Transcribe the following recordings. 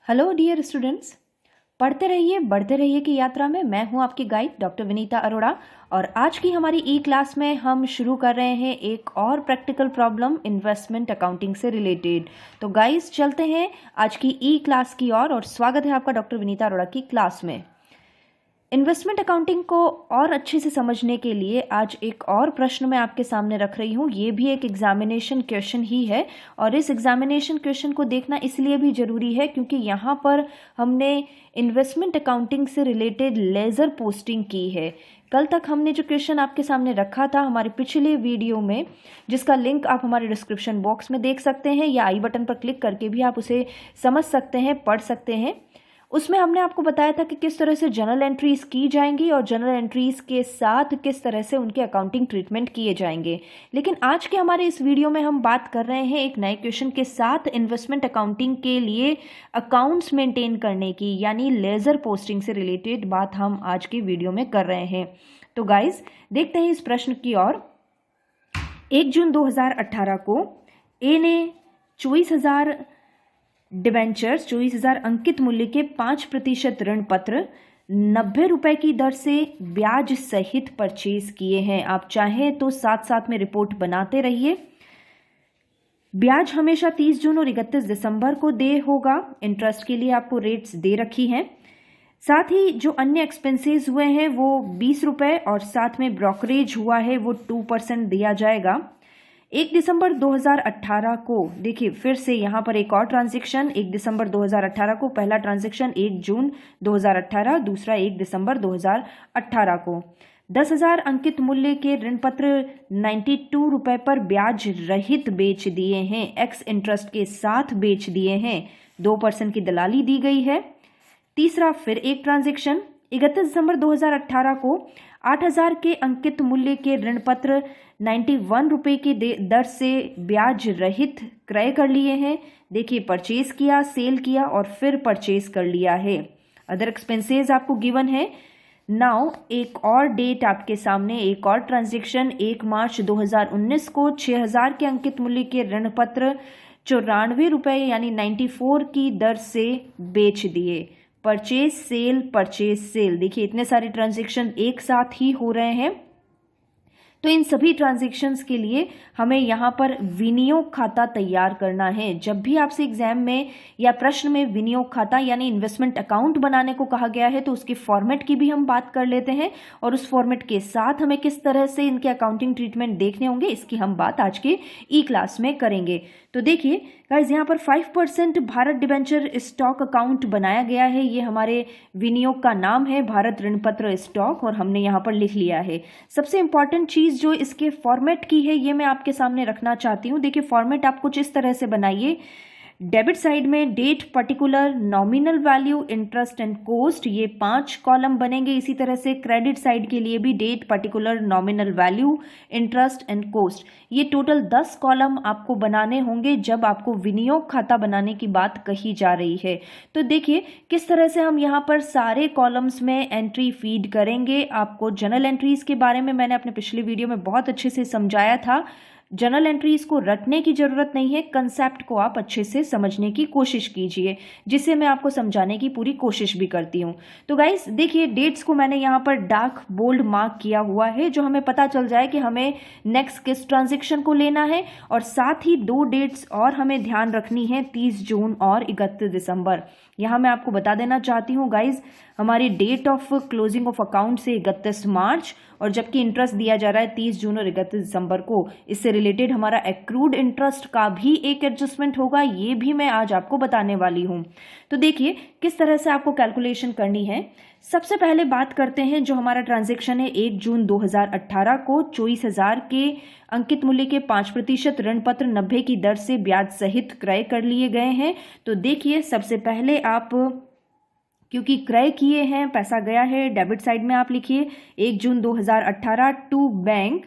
Hello dear students, पढ़ते रहिए बढ़ते रहिए की यात्रा में मैं हूं आपकी गाइड डॉक्टर विनीता अरोड़ा। और आज की हमारी ई क्लास में हम शुरू कर रहे हैं एक और प्रैक्टिकल प्रॉब्लम इन्वेस्टमेंट अकाउंटिंग से रिलेटेड। तो गाइस चलते हैं आज की ई क्लास की ओर और स्वागत है आपका डॉक्टर विनीता अरोड़ा की क्लास में। इन्वेस्टमेंट अकाउंटिंग को और अच्छे से समझने के लिए आज एक और प्रश्न मैं आपके सामने रख रही हूँ। ये भी एक एग्जामिनेशन क्वेश्चन ही है और इस एग्जामिनेशन क्वेश्चन को देखना इसलिए भी ज़रूरी है क्योंकि यहाँ पर हमने इन्वेस्टमेंट अकाउंटिंग से रिलेटेड लेज़र पोस्टिंग की है। कल तक हमने जो क्वेश्चन आपके सामने रखा था हमारे पिछले वीडियो में, जिसका लिंक आप हमारे डिस्क्रिप्शन बॉक्स में देख सकते हैं या आई बटन पर क्लिक करके भी आप उसे समझ सकते हैं, पढ़ सकते हैं। उसमें हमने आपको बताया था कि किस तरह से जर्नल एंट्रीज की जाएंगी और जर्नल एंट्रीज के साथ किस तरह से उनके अकाउंटिंग ट्रीटमेंट किए जाएंगे। लेकिन आज के हमारे इस वीडियो में हम बात कर रहे हैं एक नए क्वेश्चन के साथ इन्वेस्टमेंट अकाउंटिंग के लिए अकाउंट्स मेंटेन करने की, यानी लेजर पोस्टिंग से रिलेटेड बात हम आज के वीडियो में कर रहे हैं। तो गाइज देखते हैं इस प्रश्न की ओर। 1 जून 2018 को ए ने 24,000 डिबेंचर्स 24,000 अंकित मूल्य के 5% ऋण पत्र 90 रुपए की दर से ब्याज सहित परचेज किए हैं। आप चाहें तो साथ साथ में रिपोर्ट बनाते रहिए। ब्याज हमेशा 30 जून और 31 दिसंबर को दे होगा। इंटरेस्ट के लिए आपको रेट्स दे रखी हैं। साथ ही जो अन्य एक्सपेंसेस हुए हैं वो 20 रुपए और साथ में ब्रोकरेज हुआ है वो 2% दिया जाएगा। 1 दिसंबर 2018 को देखिए फिर से यहाँ पर एक और ट्रांजैक्शन। 1 दिसंबर 2018 को पहला ट्रांजैक्शन 1 जून 2018, दूसरा 1 दिसंबर 2018 को 10,000 अंकित मूल्य के ऋण पत्र 92 रुपए पर ब्याज रहित बेच दिए हैं, एक्स इंटरेस्ट के साथ बेच दिए हैं, 2% की दलाली दी गई है। तीसरा फिर एक ट्रांजैक्शन 31 दिसंबर 2018 को 8,000 के अंकित मूल्य के ऋण पत्र 91 रुपए की दर से ब्याज रहित क्रय कर लिए हैं। देखिए परचेज किया, सेल किया और फिर परचेज कर लिया है। अदर एक्सपेंसेस आपको गिवन है। नाउ एक और डेट आपके सामने, एक और ट्रांजैक्शन 1 मार्च 2019 को 6,000 के अंकित मूल्य के ऋण पत्र 94 रुपए यानी 94 की दर से बेच दिए। Purchase sale. देखिए इतने सारे ट्रांजैक्शन एक साथ ही हो रहे हैं, तो इन सभी ट्रांजैक्शंस के लिए हमें यहाँ पर विनियोग खाता तैयार करना है। जब भी आपसे एग्जाम में या प्रश्न में विनियोग खाता यानी इन्वेस्टमेंट अकाउंट बनाने को कहा गया है तो उसके फॉर्मेट की भी हम बात कर लेते हैं और उस फॉर्मेट के साथ हमें किस तरह से इनके अकाउंटिंग ट्रीटमेंट देखने होंगे इसकी हम बात आज के ई क्लास में करेंगे। तो देखिए गाइज यहाँ पर 5% भारत डिबेंचर स्टॉक अकाउंट बनाया गया है। ये हमारे विनियोग का नाम है, भारत ऋण पत्र स्टॉक, और हमने यहाँ पर लिख लिया है। सबसे इंपॉर्टेंट चीज़ जो इसके फॉर्मेट की है ये मैं आपके सामने रखना चाहती हूँ। देखिए फॉर्मेट आप कुछ इस तरह से बनाइए। डेबिट साइड में date particular, nominal value, interest and cost, ये 5 कॉलम बनेंगे। इसी तरह से क्रेडिट साइड के लिए भी date particular, nominal value, interest and cost, ये टोटल 10 कॉलम आपको बनाने होंगे जब आपको विनियोग खाता बनाने की बात कही जा रही है। तो देखिए किस तरह से हम यहाँ पर सारे कॉलम्स में एंट्री फीड करेंगे। आपको जर्नल एंट्रीज के बारे में मैंने अपने पिछले वीडियो में बहुत अच्छे से समझाया था। जर्नल एंट्रीज को रटने की जरूरत नहीं है, कंसेप्ट को आप अच्छे से समझने की कोशिश कीजिए, जिसे मैं आपको समझाने की पूरी कोशिश भी करती हूँ। तो गाइस देखिए डेट्स को मैंने यहाँ पर डार्क बोल्ड मार्क किया हुआ है, जो हमें पता चल जाए कि हमें नेक्स्ट किस ट्रांजैक्शन को लेना है। और साथ ही 2 डेट्स और हमें ध्यान रखनी है, 30 जून और 31 दिसंबर। यहाँ मैं आपको बता देना चाहती हूँ गाइज, हमारी date of closing of account से 31 मार्च और जबकि इंटरेस्ट दिया जा रहा है 30 जून और 31 दिसंबर को, इससे रिलेटेड हमारा एक्रूड इंटरेस्ट का भी एक एडजस्टमेंट होगा, ये भी मैं आज आपको बताने वाली हूँ। तो देखिए किस तरह से आपको कैलकुलेशन करनी है। सबसे पहले बात करते हैं जो हमारा ट्रांजैक्शन है 1 जून 2018 को 24,000 के अंकित मूल्य के 5% ऋण पत्र 90 की दर से ब्याज सहित क्रय कर लिए गए हैं। तो देखिए सबसे पहले आप क्योंकि क्रय किए हैं, पैसा गया है, डेबिट साइड में आप लिखिए 1 June 2018 to bank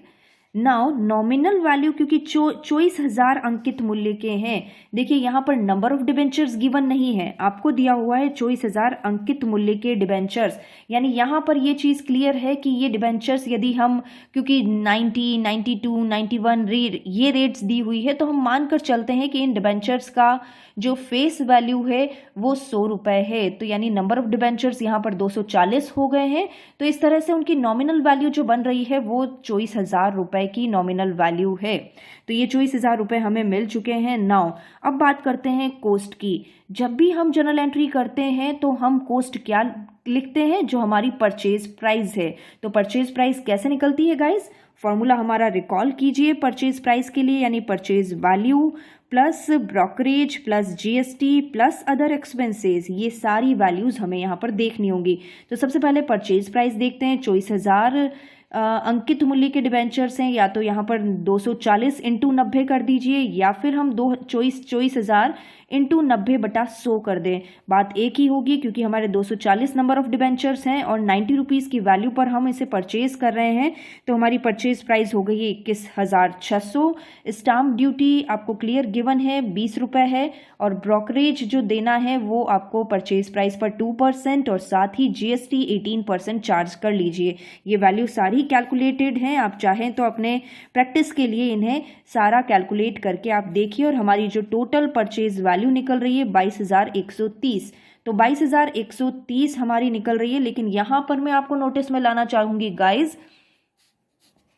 now nominal value क्योंकि 24,000 अंकित मूल्य के हैं। देखिए यहाँ पर नंबर ऑफ डिबेंचर्स गिवन नहीं है, आपको दिया हुआ है 24,000 अंकित मूल्य के डिबेंचर्स। यानी यहाँ पर ये चीज़ क्लियर है कि ये डिबेंचर्स यदि हम, क्योंकि 90, 92, 91 ये रेट्स दी हुई है, तो हम मानकर चलते हैं कि इन डिबेंचर्स का जो फेस वैल्यू है वो 100 रुपये है। तो यानी नंबर ऑफ डिबेंचर्स यहाँ पर 240 हो गए हैं। तो इस तरह से उनकी नॉमिनल वैल्यू जो बन रही है वो 24,000 रुपये की नॉमिनल वैल्यू है। तो ये 24,000 रुपये हमें मिल चुके हैं। नाउ अब बात करते हैं कोस्ट की। जब भी हम जर्नल एंट्री करते हैं तो हम कोस्ट क्या लिखते हैं, जो हमारी परचेज प्राइस है। तो परचेज प्राइस कैसे निकलती है गाइज, फॉर्मूला हमारा रिकॉल कीजिए परचेज प्राइस के लिए, यानी purchase value plus brokerage plus GST plus other expenses, ये सारी वैल्यूज हमें यहाँ पर देखनी होंगी। तो सबसे पहले परचेज प्राइस देखते हैं। 24,000 अंकित मूल्य के डिबेंचर्स हैं, या तो यहाँ पर 240 इंटू 90 कर दीजिए, या फिर हम 24,000 इंटू 90/100 कर दें। बात एक ही होगी क्योंकि हमारे 240 नंबर ऑफ डिबेंचर्स हैं और 90 रुपीज़ की वैल्यू पर हम इसे परचेज कर रहे हैं। तो हमारी परचेज प्राइस हो गई 21,600। स्टाम्प ड्यूटी आपको क्लियर गिवन है 20 रुपये है, और ब्रोकरेज जो देना है वो आपको परचेज प्राइस पर 2% और साथ ही जीएसटी 18% चार्ज कर लीजिए। ये वैल्यू सारी कैलकुलेटेड हैं, आप चाहें तो अपने प्रैक्टिस के लिए इन्हें सारा कैलकुलेट करके आप देखिए। और हमारी जो टोटल परचेज वैल्यू निकल रही है 22,130। तो 22,130 हमारी निकल रही है। लेकिन यहां पर मैं आपको नोटिस में लाना चाहूंगी गाइज,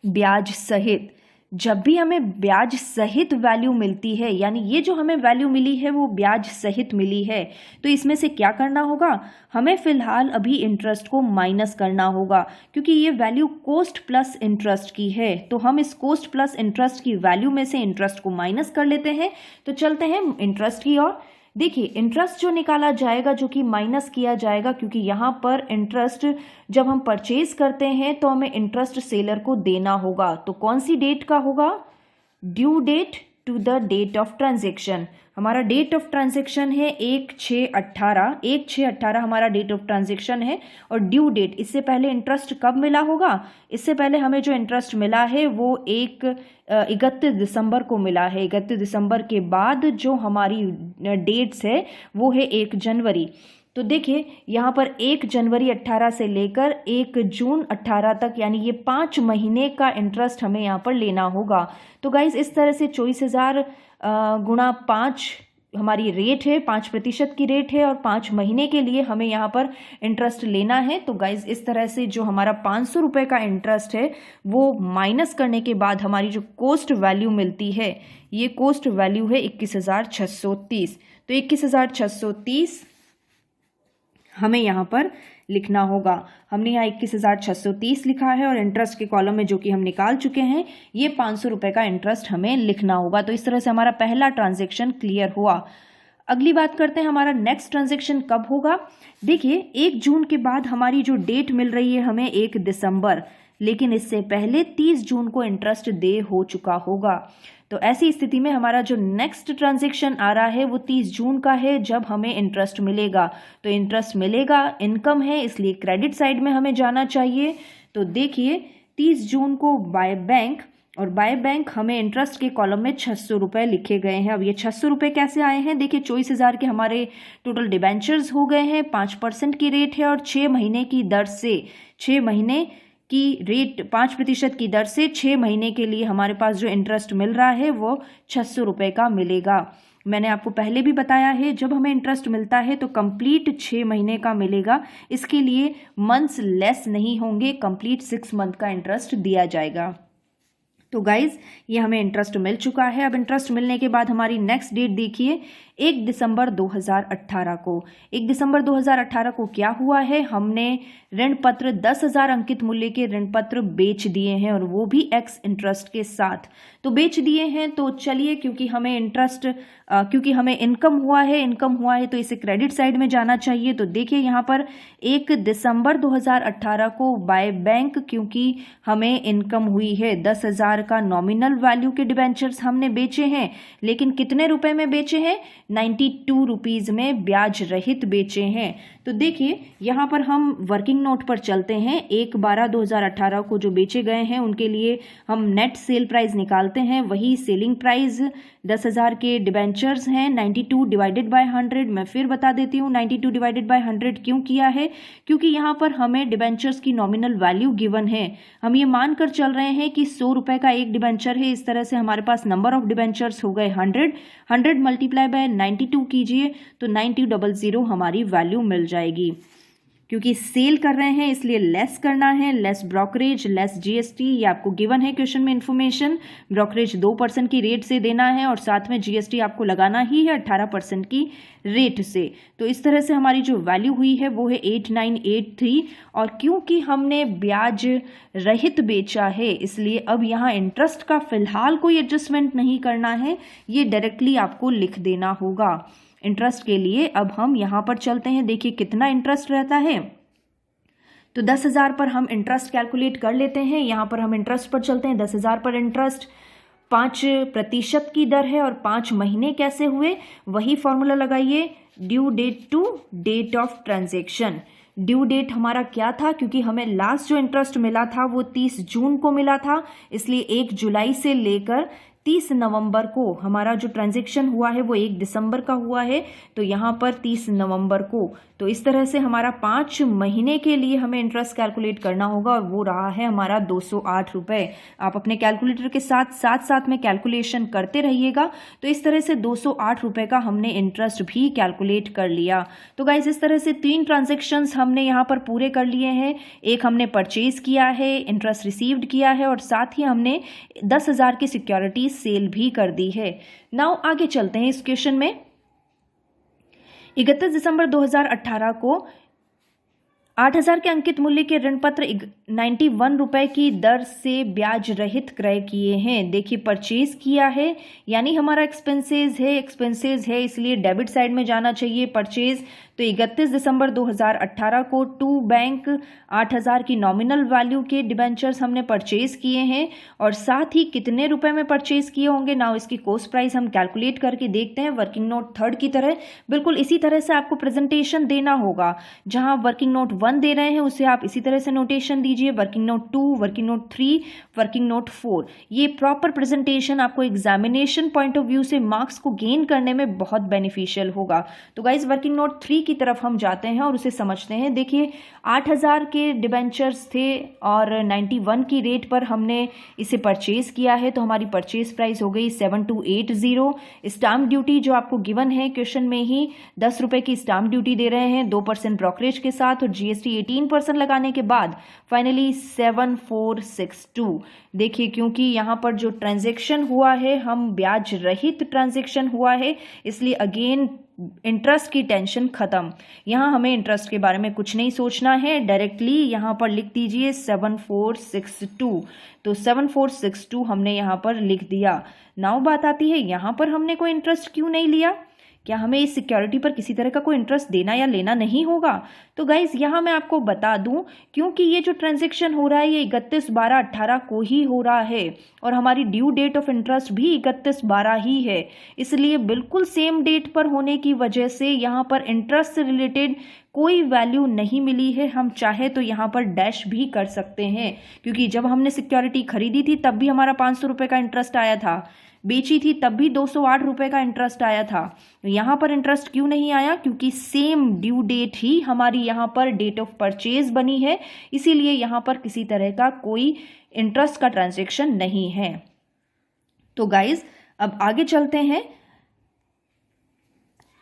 ब्याज सहित। जब भी हमें ब्याज सहित वैल्यू मिलती है, यानी ये जो हमें वैल्यू मिली है वो ब्याज सहित मिली है, तो इसमें से क्या करना होगा, हमें फिलहाल अभी इंटरेस्ट को माइनस करना होगा, क्योंकि ये वैल्यू कॉस्ट प्लस इंटरेस्ट की है। तो हम इस कॉस्ट प्लस इंटरेस्ट की वैल्यू में से इंटरेस्ट को माइनस कर लेते हैं। तो चलते हैं इंटरेस्ट की ओर। देखिए इंटरेस्ट जो निकाला जाएगा, जो कि माइनस किया जाएगा, क्योंकि यहाँ पर इंटरेस्ट जब हम परचेज करते हैं तो हमें इंटरेस्ट सेलर को देना होगा। तो कौन सी डेट का होगा, due date to the date of transaction. हमारा डेट ऑफ ट्रांजेक्शन है 1/6/18, 1/6/18 हमारा डेट ऑफ ट्रांजेक्शन है। और ड्यू डेट, इससे पहले इंटरेस्ट कब मिला होगा, इससे पहले हमें जो इंटरेस्ट मिला है वो 31 दिसंबर को मिला है। 31 दिसंबर के बाद जो हमारी डेट्स है वो है 1 जनवरी। तो देखिए यहाँ पर 1 जनवरी 18 से लेकर 1 जून 18 तक, यानी ये 5 महीने का इंटरेस्ट हमें यहाँ पर लेना होगा। तो गाइज इस तरह से 24,000 गुणा 5 हमारी रेट है, 5% की रेट है, और 5 महीने के लिए हमें यहाँ पर इंटरेस्ट लेना है। तो गाइज इस तरह से जो हमारा 500 रुपये का इंटरेस्ट है वो माइनस करने के बाद हमारी जो कॉस्ट वैल्यू मिलती है, ये कॉस्ट वैल्यू है 21,630। तो 21,630 हमें यहाँ पर लिखना होगा। हमने यहाँ 21,630 लिखा है, और इंटरेस्ट के कॉलम में जो कि हम निकाल चुके हैं ये 500 रुपये का इंटरेस्ट हमें लिखना होगा। तो इस तरह से हमारा पहला ट्रांजैक्शन क्लियर हुआ। अगली बात करते हैं हमारा नेक्स्ट ट्रांजैक्शन कब होगा। देखिए 1 जून के बाद हमारी जो डेट मिल रही है हमें 1 दिसंबर, लेकिन इससे पहले 30 जून को इंटरेस्ट दे हो चुका होगा। तो ऐसी स्थिति में हमारा जो नेक्स्ट ट्रांजैक्शन आ रहा है वो 30 जून का है, जब हमें इंटरेस्ट मिलेगा। तो इंटरेस्ट मिलेगा, इनकम है, इसलिए क्रेडिट साइड में हमें जाना चाहिए। तो देखिए 30 जून को बाय बैंक, और बाय बैंक हमें इंटरेस्ट के कॉलम में 600 रुपये लिखे गए हैं। अब ये 600 रुपये कैसे आए हैं, देखिए 24,000 के हमारे टोटल डिबेंचर्स हो गए हैं, 5% की रेट है, और 6 महीने की दर से, 6 महीने की रेट 5% की दर से 6 महीने के लिए हमारे पास जो इंटरेस्ट मिल रहा है वो 600 रुपये का मिलेगा। मैंने आपको पहले भी बताया है जब हमें इंटरेस्ट मिलता है तो कंप्लीट 6 महीने का मिलेगा, इसके लिए मंथ्स लेस नहीं होंगे, कंप्लीट 6 मंथ का इंटरेस्ट दिया जाएगा। तो गाइज ये हमें इंटरेस्ट मिल चुका है। अब इंटरेस्ट मिलने के बाद हमारी नेक्स्ट डेट देखिए 1 दिसंबर 2018 को। 1 दिसंबर 2018 को क्या हुआ है, हमने ऋण पत्र 10,000 अंकित मूल्य के ऋण पत्र बेच दिए हैं, और वो भी एक्स इंटरेस्ट के साथ। तो बेच दिए हैं, तो चलिए क्योंकि हमें इंटरेस्ट क्योंकि हमें इनकम हुआ है तो इसे क्रेडिट साइड में जाना चाहिए। तो देखिए यहाँ पर 1 दिसंबर 2018 को बाय बैंक, क्योंकि हमें इनकम हुई है 10,000 का नॉमिनल वैल्यू के डिबेंचर्स हमने बेचे हैं, लेकिन कितने रुपए में बेचे हैं, 92 रुपीज़ में ब्याज रहित बेचे हैं। तो देखिए यहाँ पर हम वर्किंग नोट पर चलते हैं। 1/12/2018 को जो बेचे गए हैं उनके लिए हम नेट सेल प्राइस निकालते हैं। वही सेलिंग प्राइस 10,000 के डिबेंचर्स हैं। 92 डिवाइडेड बाय 100, मैं फिर बता देती हूँ 92 डिवाइडेड बाय 100 क्यों किया है, क्योंकि यहाँ पर हमें डिबेंचर्स की नॉमिनल वैल्यू गिवन है। हम ये मानकर चल रहे हैं कि 100 रुपये का एक डिबेंचर है। इस तरह से हमारे पास नंबर ऑफ डिबेंचर्स हो गए 100 मल्टीप्लाई बाय 92 कीजिए तो 9000 हमारी वैल्यू मिल जाएगी। क्योंकि सेल कर रहे हैं इसलिए लेस करना है, लेस ब्रोकरेज, लेस जीएसटी, ये आपको गिवन है क्वेश्चन में इन्फॉर्मेशन। ब्रोकरेज 2% की रेट से देना है और साथ में जीएसटी आपको लगाना ही है 18% की रेट से। तो इस तरह से हमारी जो वैल्यू हुई है वो है 8983। और क्योंकि हमने ब्याज रहित बेचा है इसलिए अब यहाँ इंटरेस्ट का फिलहाल कोई एडजस्टमेंट नहीं करना है, ये डायरेक्टली आपको लिख देना होगा। इंटरेस्ट के लिए अब हम यहाँ पर चलते हैं। देखिए कितना इंटरेस्ट रहता है, तो 10,000 पर हम इंटरेस्ट कैलकुलेट कर लेते हैं। यहाँ पर हम इंटरेस्ट पर चलते हैं। 10,000 पर इंटरेस्ट 5% की दर है और 5 महीने कैसे हुए, वही फॉर्मूला लगाइए, due date to date of transaction. Due date हमारा क्या था, क्योंकि हमें लास्ट जो इंटरेस्ट मिला था वो 30 जून को मिला था, इसलिए 1 जुलाई से लेकर 30 नवंबर को हमारा जो ट्रांजैक्शन हुआ है वो 1 दिसंबर का हुआ है, तो यहाँ पर 30 नवंबर को। तो इस तरह से हमारा 5 महीने के लिए हमें इंटरेस्ट कैलकुलेट करना होगा और वो रहा है हमारा 208 रुपये। आप अपने कैलकुलेटर के साथ साथ में कैलकुलेशन करते रहिएगा। तो इस तरह से 208 रुपये का हमने इंटरेस्ट भी कैलकुलेट कर लिया। तो गाइज इस तरह से 3 ट्रांजेक्शन्स हमने यहाँ पर पूरे कर लिए हैं। एक हमने परचेज किया है, इंटरेस्ट रिसीव्ड किया है और साथ ही हमने 10,000 की सिक्योरिटी सेल भी कर दी है। नाउ आगे चलते हैं इस क्वेश्चन में। 31 दिसंबर 2018 को 8,000 के अंकित मूल्य के ऋण पत्र 91 रुपए की दर से ब्याज रहित क्रय किए हैं। देखिए परचेज किया है यानी हमारा एक्सपेंसेस है इसलिए डेबिट साइड में जाना चाहिए परचेज। तो 31 दिसंबर 2018 को टू बैंक 8,000 की नॉमिनल वैल्यू के डिबेंचर्स हमने परचेज किए हैं और साथ ही कितने रुपए में परचेज किए होंगे, नाउ इसकी कॉस्ट प्राइस हम कैलकुलेट करके देखते हैं। वर्किंग नोट 3 की तरह बिल्कुल इसी तरह से आपको प्रेजेंटेशन देना होगा। जहां वर्किंग नोट 1 दे रहे हैं उसे आप इसी तरह से नोटेशन दीजिए, working note 2, working note 3, working note 4। ये प्रॉपर प्रेजेंटेशन आपको एग्जामिनेशन पॉइंट ऑफ व्यू से मार्क्स को गेन करने में बहुत बेनिफिशियल होगा। तो गाइज वर्किंग नोट 3 की तरफ हम जाते हैं और उसे समझते हैं। देखिए 8,000 के डिबेंचर्स थे और 91 की रेट पर हमने इसे परचेज किया है, तो हमारी परचेज प्राइस हो गई 7280। स्टाम्प ड्यूटी जो आपको गिवन है क्वेश्चन में ही 10 रुपए की स्टाम्प ड्यूटी दे रहे हैं 2% ब्रोकरेज के साथ और जीएसटी 18% लगाने के बाद फाइनली 7462। देखिए क्योंकि यहाँ पर जो ट्रांजैक्शन हुआ है हम ब्याज रहित ट्रांजैक्शन हुआ है इसलिए अगेन इंटरेस्ट की टेंशन खत्म। यहाँ हमें इंटरेस्ट के बारे में कुछ नहीं सोचना है, डायरेक्टली यहाँ पर लिख दीजिए 7462। तो 7462 हमने यहाँ पर लिख दिया। नाउ बात आती है यहाँ पर हमने कोई इंटरेस्ट क्यों नहीं लिया, क्या हमें इस सिक्योरिटी पर किसी तरह का कोई इंटरेस्ट देना या लेना नहीं होगा? तो गाइज यहाँ मैं आपको बता दूं क्योंकि ये जो ट्रांजैक्शन हो रहा है ये 31/12/18 को ही हो रहा है और हमारी ड्यू डेट ऑफ इंटरेस्ट भी 31/12 ही है, इसलिए बिल्कुल सेम डेट पर होने की वजह से यहाँ पर इंटरेस्ट से रिलेटेड कोई वैल्यू नहीं मिली है। हम चाहे तो यहाँ पर डैश भी कर सकते हैं क्योंकि जब हमने सिक्योरिटी खरीदी थी तब भी हमारा 500 रुपये का इंटरेस्ट आया था, बेची थी तब भी 208 रुपये का इंटरेस्ट आया था। यहाँ पर इंटरेस्ट क्यों नहीं आया, क्योंकि सेम ड्यू डेट ही हमारी यहाँ पर डेट ऑफ परचेज बनी है, इसीलिए यहाँ पर किसी तरह का कोई इंटरेस्ट का ट्रांजैक्शन नहीं है। तो गाइज अब आगे चलते हैं।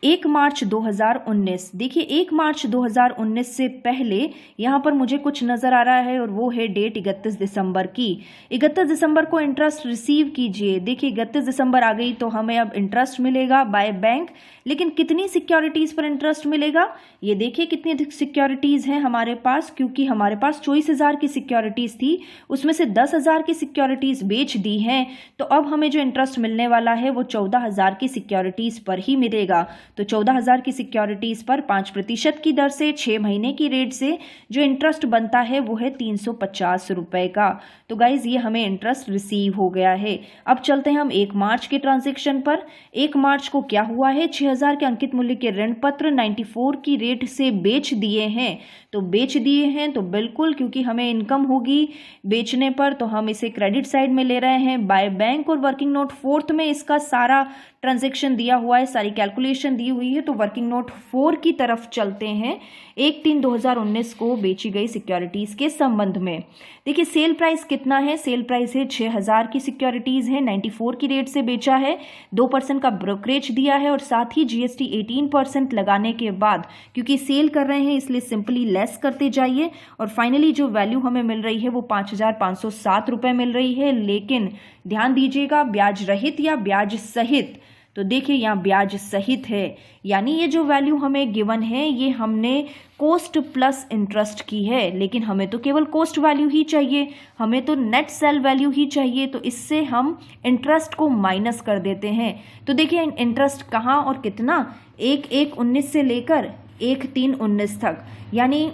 1 मार्च 2019, देखिए 1 मार्च 2019 से पहले यहाँ पर मुझे कुछ नज़र आ रहा है और वो है डेट 31 दिसंबर की। 31 दिसंबर को इंटरेस्ट रिसीव कीजिए। देखिए 31 दिसंबर आ गई तो हमें अब इंटरेस्ट मिलेगा बाय बैंक, लेकिन कितनी सिक्योरिटीज़ पर इंटरेस्ट मिलेगा, ये देखिए कितनी सिक्योरिटीज़ हैं हमारे पास, क्योंकि हमारे पास 24,000 की सिक्योरिटीज़ थी, उसमें से 10,000 की सिक्योरिटीज़ बेच दी हैं, तो अब हमें जो इंटरेस्ट मिलने वाला है वो 14,000 की सिक्योरिटीज़ पर ही मिलेगा। तो 14,000 की सिक्योरिटीज़ पर 5% की दर से 6 महीने की रेट से जो इंटरेस्ट बनता है वो है 350 रुपये का। तो गाइज़ ये हमें इंटरेस्ट रिसीव हो गया है। अब चलते हैं हम 1 मार्च के ट्रांजेक्शन पर। 1 मार्च को क्या हुआ है, 6,000 के अंकित मूल्य के ऋण पत्र 94 की रेट से बेच दिए हैं। तो बेच दिए हैं तो बिल्कुल, क्योंकि हमें इनकम होगी बेचने पर, तो हम इसे क्रेडिट साइड में ले रहे हैं। बाय बैंक और वर्किंग नोट 4 में इसका सारा ट्रांजैक्शन दिया हुआ है, सारी कैलकुलेशन दी हुई है। तो वर्किंग नोट 4 की तरफ चलते हैं। 1/3/2019 को बेची गई सिक्योरिटीज़ के संबंध में देखिए सेल प्राइस कितना है। सेल प्राइस है 6,000 की सिक्योरिटीज़ है, 94 की रेट से बेचा है, 2% का ब्रोकरेज दिया है और साथ ही GST 18% लगाने के बाद, क्योंकि सेल कर रहे हैं इसलिए सिंपली लेस करते जाइए और फाइनली जो वैल्यू हमें मिल रही है वो 5,507 रुपये मिल रही है। लेकिन ध्यान दीजिएगा ब्याज रहित या ब्याज सहित। तो देखिए यहाँ ब्याज सहित है, यानी ये जो वैल्यू हमें गिवन है ये हमने कॉस्ट प्लस इंटरेस्ट की है, लेकिन हमें तो केवल कॉस्ट वैल्यू ही चाहिए, हमें तो नेट सेल वैल्यू ही चाहिए। तो इससे हम इंटरेस्ट को माइनस कर देते हैं। तो देखिए इंटरेस्ट कहाँ और कितना, 1/1/19 से लेकर 1/3/19 तक, यानी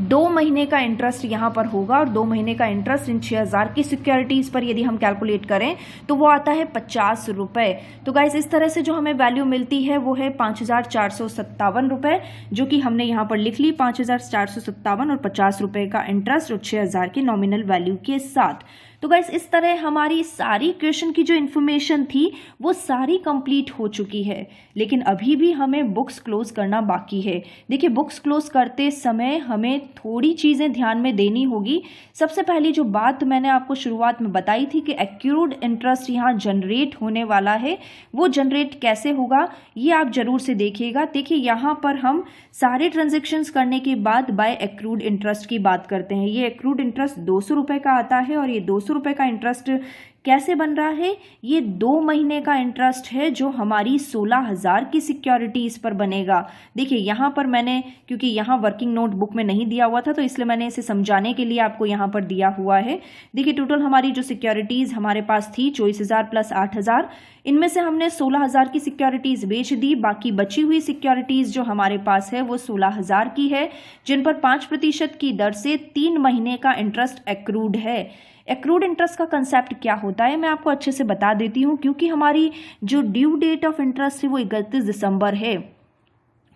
2 महीने का इंटरेस्ट यहाँ पर होगा और 2 महीने का इंटरेस्ट इन 6,000 की सिक्योरिटीज़ पर यदि हम कैलकुलेट करें तो वो आता है 50 रुपये। तो गाइस इस तरह से जो हमें वैल्यू मिलती है वो है 5,457 रुपये, जो कि हमने यहाँ पर लिख ली 5,457 और 50 रुपये का इंटरेस्ट और 6,000 की नॉमिनल वैल्यू के साथ। तो गाइस इस तरह हमारी सारी क्वेश्चन की जो इन्फॉर्मेशन थी वो सारी कंप्लीट हो चुकी है, लेकिन अभी भी हमें बुक्स क्लोज करना बाकी है। देखिए बुक्स क्लोज करते समय हमें थोड़ी चीज़ें ध्यान में देनी होगी। सबसे पहली जो बात मैंने आपको शुरुआत में बताई थी कि एक्यूर्ड इंटरेस्ट यहाँ जनरेट होने वाला है, वो जनरेट कैसे होगा ये आप जरूर से देखिएगा। देखिए यहाँ पर हम सारे ट्रांजेक्शन्स करने के बाद बाय एक्रूड इंटरेस्ट की बात करते हैं। ये एक्रूड इंटरेस्ट 200 रुपये का आता है और ये 200 रुपये का इंटरेस्ट कैसे बन रहा है, ये 2 महीने का इंटरेस्ट है जो हमारी 16,000 की सिक्योरिटीज़ पर बनेगा। देखिए यहाँ पर मैंने, क्योंकि यहाँ वर्किंग नोट बुक में नहीं दिया हुआ था तो इसलिए मैंने इसे समझाने के लिए आपको यहाँ पर दिया हुआ है। देखिए टोटल हमारी जो सिक्योरिटीज़ हमारे पास थी 24,000 प्लस 8,000, इनमें से हमने 16,000 की सिक्योरिटीज़ बेच दी। बाकी बची हुई सिक्योरिटीज़ जो हमारे पास है वो 16,000 की है, जिन पर 5% की दर से 3 महीने का इंटरेस्ट एक्रूड है। एक्रूड इंटरेस्ट का कंसेप्ट क्या होता है मैं आपको अच्छे से बता देती हूँ, क्योंकि हमारी जो ड्यू डेट ऑफ इंटरेस्ट है वो 31 दिसंबर है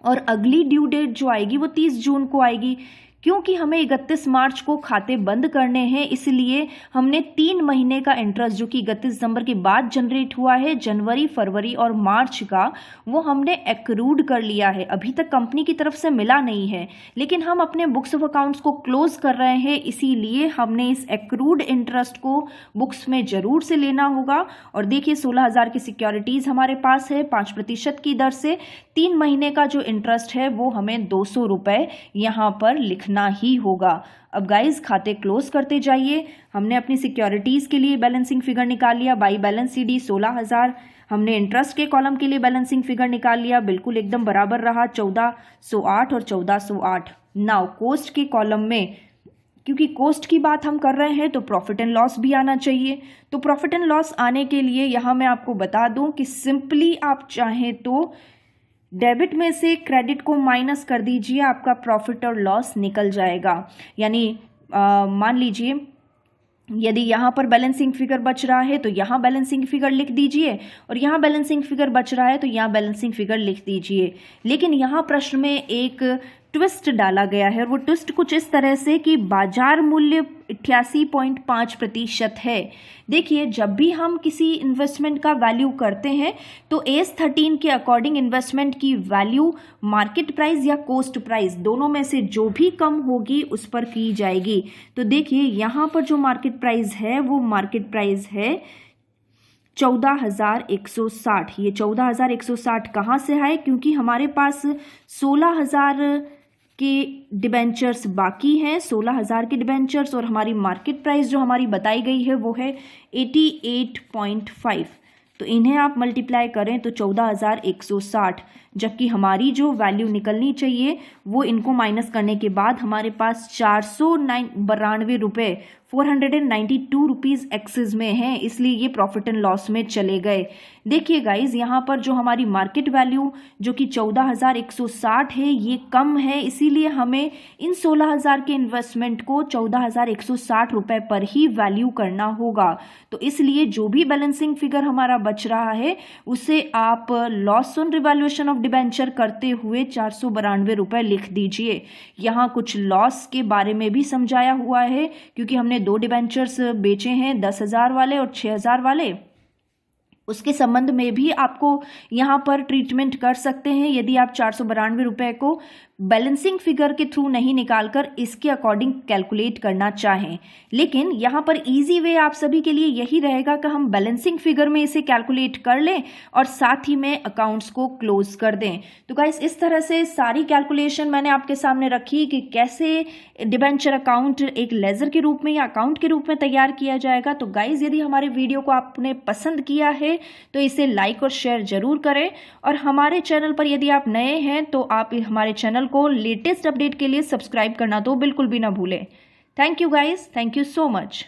और अगली ड्यू डेट जो आएगी वो 30 जून को आएगी। क्योंकि हमें 31 मार्च को खाते बंद करने हैं, इसलिए हमने 3 महीने का इंटरेस्ट जो कि 31 दिसंबर के बाद जनरेट हुआ है, जनवरी, फरवरी और मार्च का, वो हमने एक्रूड कर लिया है। अभी तक कंपनी की तरफ से मिला नहीं है, लेकिन हम अपने बुक्स ऑफ अकाउंट्स को क्लोज कर रहे हैं, इसीलिए हमने इस एक्रूड इंटरेस्ट को बुक्स में जरूर से लेना होगा। और देखिए 16,000 की सिक्योरिटीज़ हमारे पास है, 5% की दर से 3 महीने का जो इंटरेस्ट है वो हमें 200 रुपये यहाँ पर लिखना ही होगा। अब गाइस खाते क्लोज करते जाइए। हमने अपनी सिक्योरिटीज़ के लिए बैलेंसिंग फिगर निकाल लिया, बाई बैलेंस CD 16,000। हमने इंटरेस्ट के कॉलम के लिए बैलेंसिंग फिगर निकाल लिया, बिल्कुल एकदम बराबर रहा 1408 और 1408। नाउ कॉस्ट के कॉलम में, क्योंकि कॉस्ट की बात हम कर रहे हैं तो प्रॉफिट एंड लॉस भी आना चाहिए। तो प्रॉफिट एंड लॉस आने के लिए यहाँ मैं आपको बता दूँ कि सिंपली आप चाहें तो डेबिट में से क्रेडिट को माइनस कर दीजिए, आपका प्रॉफिट और लॉस निकल जाएगा। यानी मान लीजिए यदि यहाँ पर बैलेंसिंग फिगर बच रहा है तो यहाँ बैलेंसिंग फिगर लिख दीजिए और यहाँ बैलेंसिंग फिगर बच रहा है तो यहाँ बैलेंसिंग फिगर लिख दीजिए। लेकिन यहाँ प्रश्न में एक ट्विस्ट डाला गया है और वो ट्विस्ट कुछ इस तरह से कि बाजार मूल्य 88.5% है। देखिए जब भी हम किसी इन्वेस्टमेंट का वैल्यू करते हैं तो AS 13 के अकॉर्डिंग इन्वेस्टमेंट की वैल्यू मार्केट प्राइस या कॉस्ट प्राइस दोनों में से जो भी कम होगी उस पर की जाएगी। तो देखिए यहाँ पर जो मार्केट प्राइस है वो मार्केट प्राइस है 14,160। ये 14,160 कहाँ से आए, क्योंकि हमारे पास 16,000 के डिबेंचर्स बाकी हैं, 16,000 के डिबेंचर्स, और हमारी मार्केट प्राइस जो हमारी बताई गई है वो है 88.5। तो इन्हें आप मल्टीप्लाई करें तो 14,160, जबकि हमारी जो वैल्यू निकलनी चाहिए वो इनको माइनस करने के बाद हमारे पास 492 रुपये 492 रुपीज़ एक्सेस में है, इसलिए ये प्रॉफिट एंड लॉस में चले गए। देखिए गाइज, यहाँ पर जो हमारी मार्केट वैल्यू जो कि 14,160 है ये कम है, इसीलिए हमें इन 16,000 के इन्वेस्टमेंट को 14,160 रुपये पर ही वैल्यू करना होगा। तो इसलिए जो भी बैलेंसिंग फिगर हमारा बच रहा है उसे आप loss on revaluation of debenture करते हुए 492 रुपये लिख दीजिए। यहाँ कुछ लॉस के बारे में भी समझाया हुआ है, क्योंकि हमने 2 डिबेंचर्स बेचे हैं, 10,000 वाले और 6,000 वाले। उसके संबंध में भी आपको यहाँ पर ट्रीटमेंट कर सकते हैं यदि आप 492 रुपये को बैलेंसिंग फिगर के थ्रू नहीं निकालकर इसके अकॉर्डिंग कैलकुलेट करना चाहें। लेकिन यहाँ पर इजी वे आप सभी के लिए यही रहेगा कि हम बैलेंसिंग फिगर में इसे कैलकुलेट कर लें और साथ ही में अकाउंट्स को क्लोज कर दें। तो गाइस, इस तरह से सारी कैलकुलेशन मैंने आपके सामने रखी कि कैसे डिबेंचर अकाउंट एक लेजर के रूप में या अकाउंट के रूप में तैयार किया जाएगा। तो गाइस, यदि हमारे वीडियो को आपने पसंद किया है तो इसे लाइक और शेयर जरूर करें, और हमारे चैनल पर यदि आप नए हैं तो आप हमारे चैनल को लेटेस्ट अपडेट के लिए सब्सक्राइब करना तो बिल्कुल भी ना भूलें। Thank you guys, thank you so much.